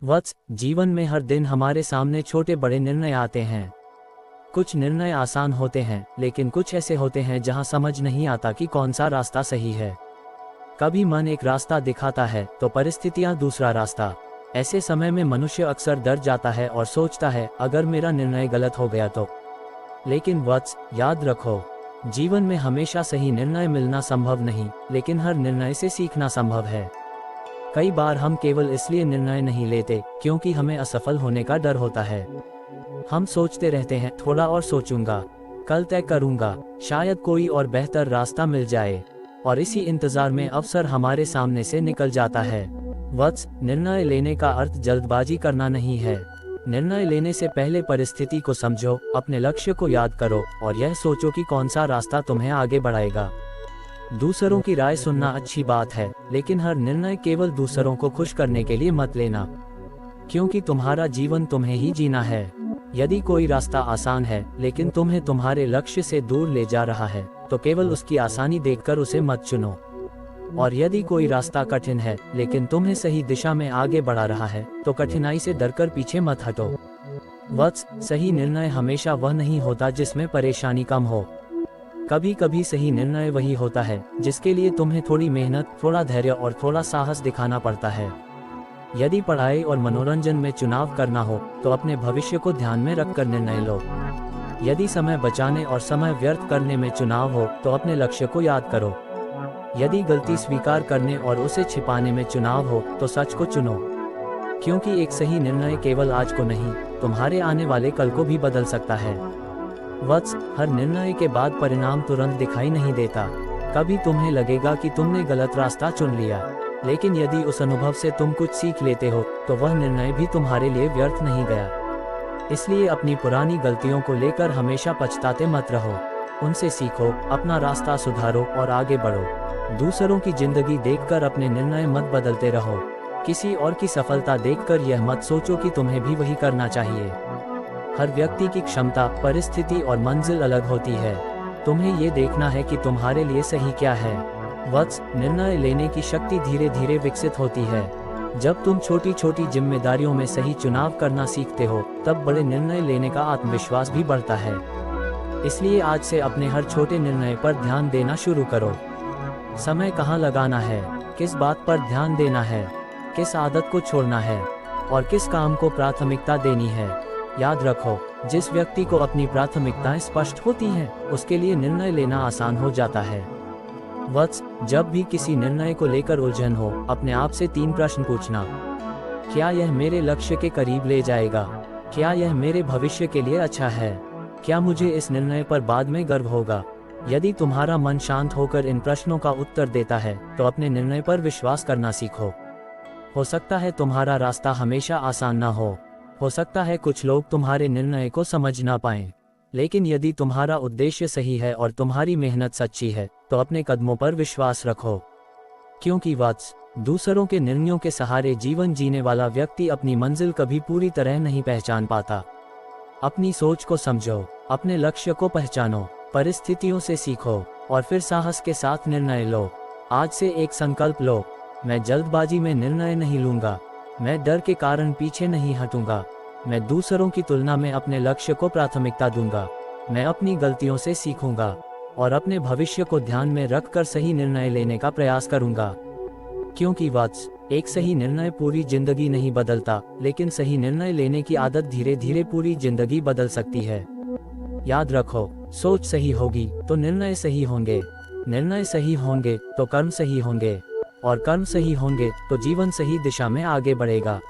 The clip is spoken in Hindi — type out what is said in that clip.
वत्स, जीवन में हर दिन हमारे सामने छोटे बड़े निर्णय आते हैं। कुछ निर्णय आसान होते हैं, लेकिन कुछ ऐसे होते हैं जहां समझ नहीं आता कि कौन सा रास्ता सही है। कभी मन एक रास्ता दिखाता है तो परिस्थितियां दूसरा रास्ता। ऐसे समय में मनुष्य अक्सर डर जाता है और सोचता है, अगर मेरा निर्णय गलत हो गया तो। लेकिन वत्स, याद रखो, जीवन में हमेशा सही निर्णय मिलना संभव नहीं, लेकिन हर निर्णय से सीखना संभव है। कई बार हम केवल इसलिए निर्णय नहीं लेते क्योंकि हमें असफल होने का डर होता है। हम सोचते रहते हैं, थोड़ा और सोचूंगा, कल तय करूंगा, शायद कोई और बेहतर रास्ता मिल जाए, और इसी इंतजार में अवसर हमारे सामने से निकल जाता है। वत्स, निर्णय लेने का अर्थ जल्दबाजी करना नहीं है। निर्णय लेने से पहले परिस्थिति को समझो, अपने लक्ष्य को याद करो और यह सोचो कि कौन सा रास्ता तुम्हें आगे बढ़ाएगा। दूसरों की राय सुनना अच्छी बात है, लेकिन हर निर्णय केवल दूसरों को खुश करने के लिए मत लेना, क्योंकि तुम्हारा जीवन तुम्हें ही जीना है। यदि कोई रास्ता आसान है लेकिन तुम्हें तुम्हारे लक्ष्य से दूर ले जा रहा है, तो केवल उसकी आसानी देखकर उसे मत चुनो। और यदि कोई रास्ता कठिन है लेकिन तुम्हें सही दिशा में आगे बढ़ा रहा है, तो कठिनाई से डरकर पीछे मत हटो। वत्स, सही निर्णय हमेशा वह नहीं होता जिसमें परेशानी कम हो। कभी कभी सही निर्णय वही होता है जिसके लिए तुम्हें थोड़ी मेहनत, थोड़ा धैर्य और थोड़ा साहस दिखाना पड़ता है। यदि पढ़ाई और मनोरंजन में चुनाव करना हो तो अपने भविष्य को ध्यान में रखकर निर्णय लो। यदि समय बचाने और समय व्यर्थ करने में चुनाव हो तो अपने लक्ष्य को याद करो। यदि गलती स्वीकार करने और उसे छिपाने में चुनाव हो तो सच को चुनो, क्योंकि एक सही निर्णय केवल आज को नहीं, तुम्हारे आने वाले कल को भी बदल सकता है। वत्स, हर निर्णय के बाद परिणाम तुरंत दिखाई नहीं देता। कभी तुम्हें लगेगा कि तुमने गलत रास्ता चुन लिया, लेकिन यदि उस अनुभव से तुम कुछ सीख लेते हो तो वह निर्णय भी तुम्हारे लिए व्यर्थ नहीं गया। इसलिए अपनी पुरानी गलतियों को लेकर हमेशा पछताते मत रहो। उनसे सीखो, अपना रास्ता सुधारो और आगे बढ़ो। दूसरों की जिंदगी देखकर अपने निर्णय मत बदलते रहो। किसी और की सफलता देखकर यह मत सोचो कि तुम्हें भी वही करना चाहिए। हर व्यक्ति की क्षमता, परिस्थिति और मंजिल अलग होती है। तुम्हें ये देखना है कि तुम्हारे लिए सही क्या है। वत्स, निर्णय लेने की शक्ति धीरे धीरे विकसित होती है। जब तुम छोटी छोटी जिम्मेदारियों में सही चुनाव करना सीखते हो, तब बड़े निर्णय लेने का आत्मविश्वास भी बढ़ता है। इसलिए आज से अपने हर छोटे निर्णय पर ध्यान देना शुरू करो। समय कहाँ लगाना है, किस बात पर ध्यान देना है, किस आदत को छोड़ना है और किस काम को प्राथमिकता देनी है। याद रखो, जिस व्यक्ति को अपनी प्राथमिकताएं स्पष्ट होती हैं, उसके लिए निर्णय लेना आसान हो जाता है। वत्स, जब भी किसी निर्णय को लेकर उलझन हो, अपने आप से 3 प्रश्न पूछना। क्या यह मेरे लक्ष्य के करीब ले जाएगा? क्या यह मेरे भविष्य के लिए अच्छा है? क्या मुझे इस निर्णय पर बाद में गर्व होगा? यदि तुम्हारा मन शांत होकर इन प्रश्नों का उत्तर देता है, तो अपने निर्णय पर विश्वास करना सीखो। हो सकता है तुम्हारा रास्ता हमेशा आसान ना हो सकता है कुछ लोग तुम्हारे निर्णय को समझ ना पाएं, लेकिन यदि तुम्हारा उद्देश्य सही है और तुम्हारी मेहनत सच्ची है, तो अपने कदमों पर विश्वास रखो। क्योंकि वत्स, दूसरों के निर्णयों के सहारे जीवन जीने वाला व्यक्ति अपनी मंजिल कभी पूरी तरह नहीं पहचान पाता। अपनी सोच को समझो, अपने लक्ष्य को पहचानो, परिस्थितियों से सीखो और फिर साहस के साथ निर्णय लो। आज से एक संकल्प लो, मैं जल्दबाजी में निर्णय नहीं लूंगा, मैं डर के कारण पीछे नहीं हटूंगा, मैं दूसरों की तुलना में अपने लक्ष्य को प्राथमिकता दूंगा, मैं अपनी गलतियों से सीखूंगा और अपने भविष्य को ध्यान में रखकर सही निर्णय लेने का प्रयास करूंगा। क्योंकि वत्स, एक सही निर्णय पूरी जिंदगी नहीं बदलता, लेकिन सही निर्णय लेने की आदत धीरे धीरे पूरी जिंदगी बदल सकती है। याद रखो, सोच सही होगी तो निर्णय सही होंगे, निर्णय सही होंगे तो कर्म सही होंगे, और कर्म सही होंगे तो जीवन सही दिशा में आगे बढ़ेगा।